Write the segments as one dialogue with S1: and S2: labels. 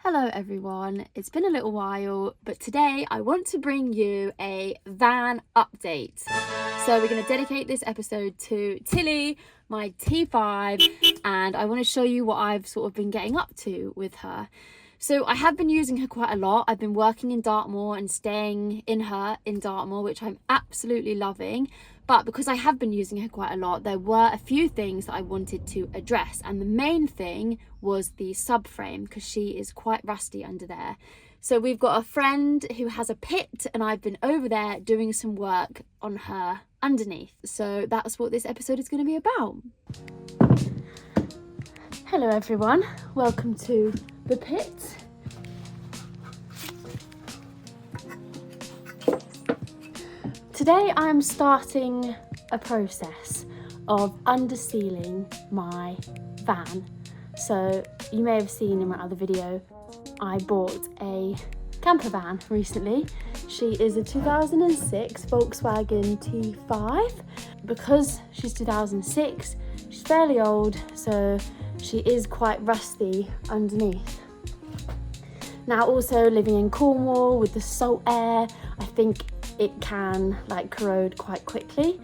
S1: Hello everyone, it's been a little while, but today I want to bring you a van update. So we're going to dedicate this episode to Tilly, my T5, and I want to show you what I've sort of been getting up to with her. So I have been using her quite a lot. I've been working in Dartmoor and staying in Dartmoor, which I'm absolutely loving. But because I have been using her quite a lot, there were a few things that I wanted to address. And the main thing was the subframe, because she is quite rusty under there. So we've got a friend who has a pit and I've been over there doing some work on her underneath. So that's what this episode is going to be about. Hello everyone, welcome to the pit. Today I'm starting a process of undersealing my van. So you may have seen in my other video, I bought a Campervan recently. She is a 2006 Volkswagen T5. Because she's 2006, she's fairly old, so she is quite rusty underneath. Now also living in Cornwall with the salt air, I think it can corrode quite quickly.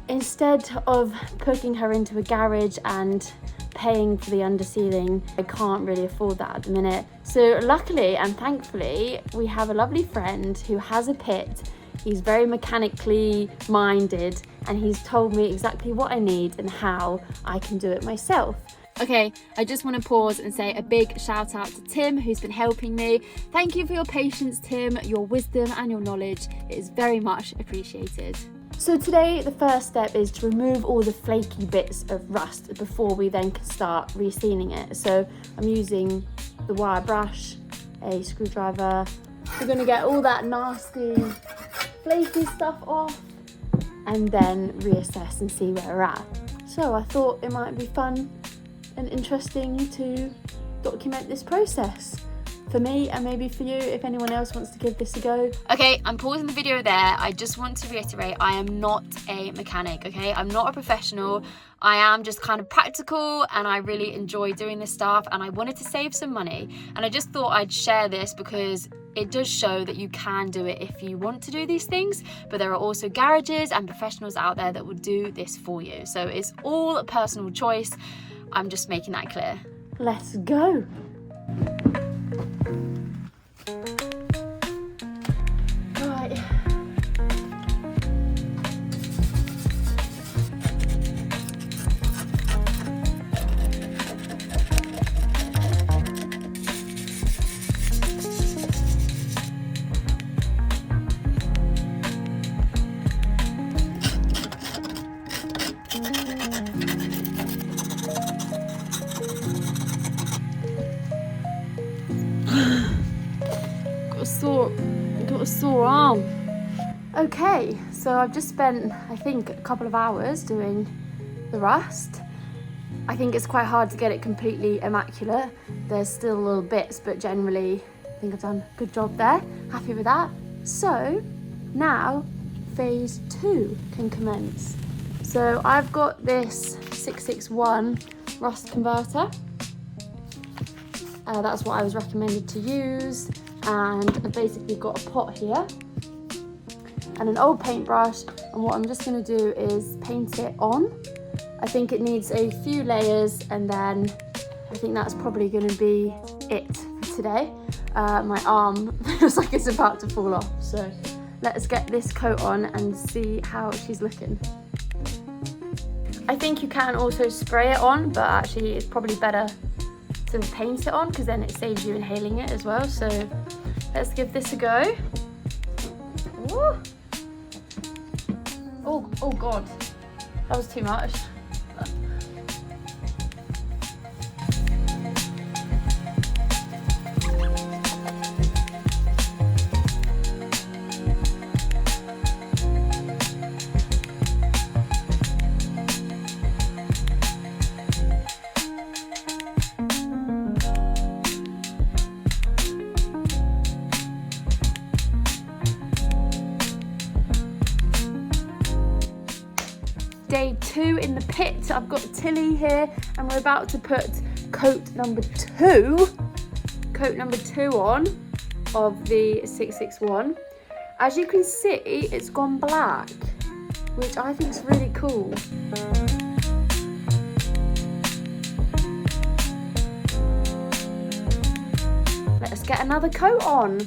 S1: Instead of putting her into a garage and paying for the undersealing, I can't really afford that at the minute. So luckily and thankfully, we have a lovely friend who has a pit. He's very mechanically minded and he's told me exactly what I need and how I can do it myself. Okay, I just want to pause and say a big shout out to Tim, who's been helping me. Thank you for your patience, Tim, your wisdom and your knowledge. It is very much appreciated. So today, the first step is to remove all the flaky bits of rust before we then can start resealing it. So I'm using the wire brush, a screwdriver. We're going to get all that nasty, flaky stuff off and then reassess and see where we're at. So I thought it might be fun and interesting to document this process for me and maybe for you if anyone else wants to give this a go. Okay, I'm pausing the video there. I just want to reiterate, I am not a mechanic, okay? I'm not a professional. I am just kind of practical and I really enjoy doing this stuff and I wanted to save some money. And I just thought I'd share this because it does show that you can do it if you want to do these things, but there are also garages and professionals out there that will do this for you. So it's all a personal choice. I'm just making that clear. Let's go. Right. Got a sore arm. Okay, so I've just spent, I think, a couple of hours doing the rust. I think it's quite hard to get it completely immaculate. There's still little bits, but generally, I think I've done a good job there. Happy with that. So now, phase 2 can commence. So I've got this 661 rust converter. That's what I was recommended to use. And I've basically got a pot here and an old paintbrush, and what I'm just going to do is paint it on. I think it needs a few layers and then I think that's probably going to be it for today. My arm feels like it's about to fall off, so let's get this coat on and see how she's looking. I think you can also spray it on, but actually it's probably better to paint it on because then it saves you inhaling it as well. So let's give this a go. Ooh. Oh God, that was too much. Day 2 in the pit. I've got Tilly here and we're about to put coat number 2 coat number 2 on of the 661. As you can see, it's gone black, which I think is really cool. Let's get another coat on.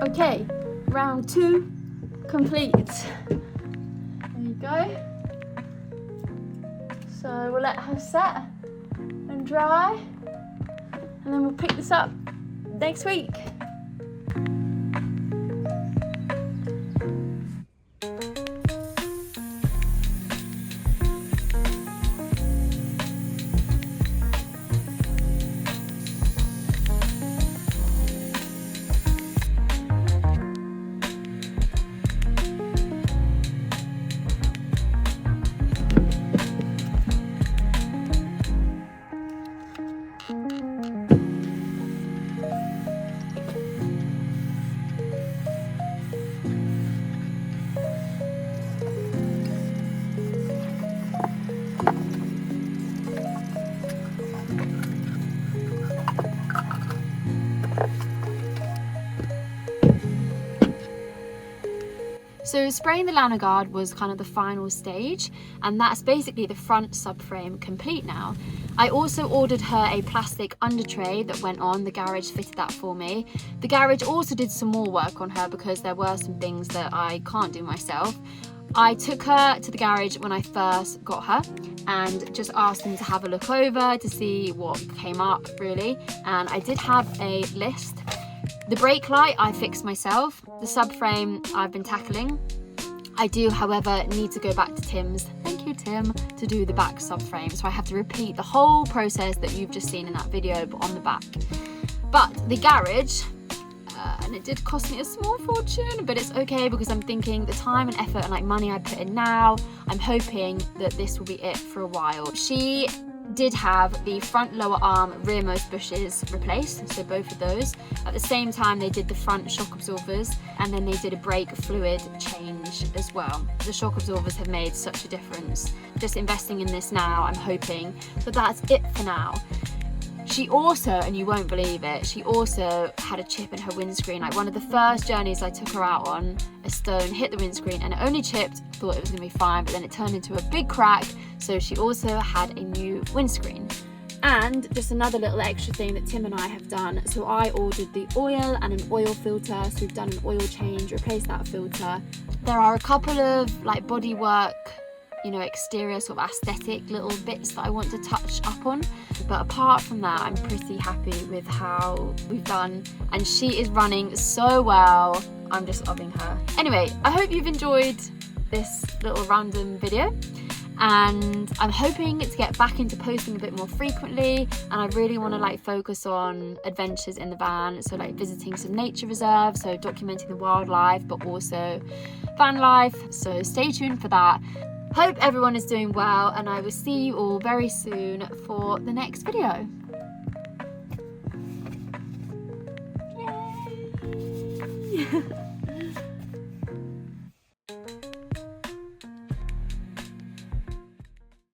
S1: Okay, round 2 complete. There you go. So we'll let her set and dry, and then we'll pick this up next week. So spraying the Lanoguard was kind of the final stage, and that's basically the front subframe complete now. I also ordered her a plastic under tray that went on. The garage fitted that for me. The garage also did some more work on her because there were some things that I can't do myself. I took her to the garage when I first got her and just asked them to have a look over to see what came up, really. And I did have a list. The brake light I fixed myself. The subframe I've been tackling. I do, however, need to go back to Tim's, thank you Tim, to do the back subframe. So I have to repeat the whole process that you've just seen in that video, but on the back. But the garage, and it did cost me a small fortune, but it's okay because I'm thinking the time and effort and like money I put in now, I'm hoping that this will be it for a while. She did have the front lower arm rearmost bushes replaced, so both of those. At the same time they did the front shock absorbers, and then they did a brake fluid change as well. The shock absorbers have made such a difference. Just investing in this now, I'm hoping that that's it for now. She also, and you won't believe it, she also had a chip in her windscreen. Like one of the first journeys I took her out on, a stone hit the windscreen and it only chipped. Thought it was gonna be fine, but then it turned into a big crack. So she also had a new windscreen. And just another little extra thing that Tim and I have done. So I ordered the oil and an oil filter. So we've done an oil change, replaced that filter. There are a couple of like bodywork, you know, exterior sort of aesthetic little bits that I want to touch up on, but apart from that I'm pretty happy with how we've done, and she is running so well. I'm just loving her. Anyway, I hope you've enjoyed this little random video, and I'm hoping to get back into posting a bit more frequently, and I really want to like focus on adventures in the van, so like visiting some nature reserves, so documenting the wildlife, but also van life, so stay tuned for that. Hope everyone is doing well, and I will see you all very soon for the next video. Yay!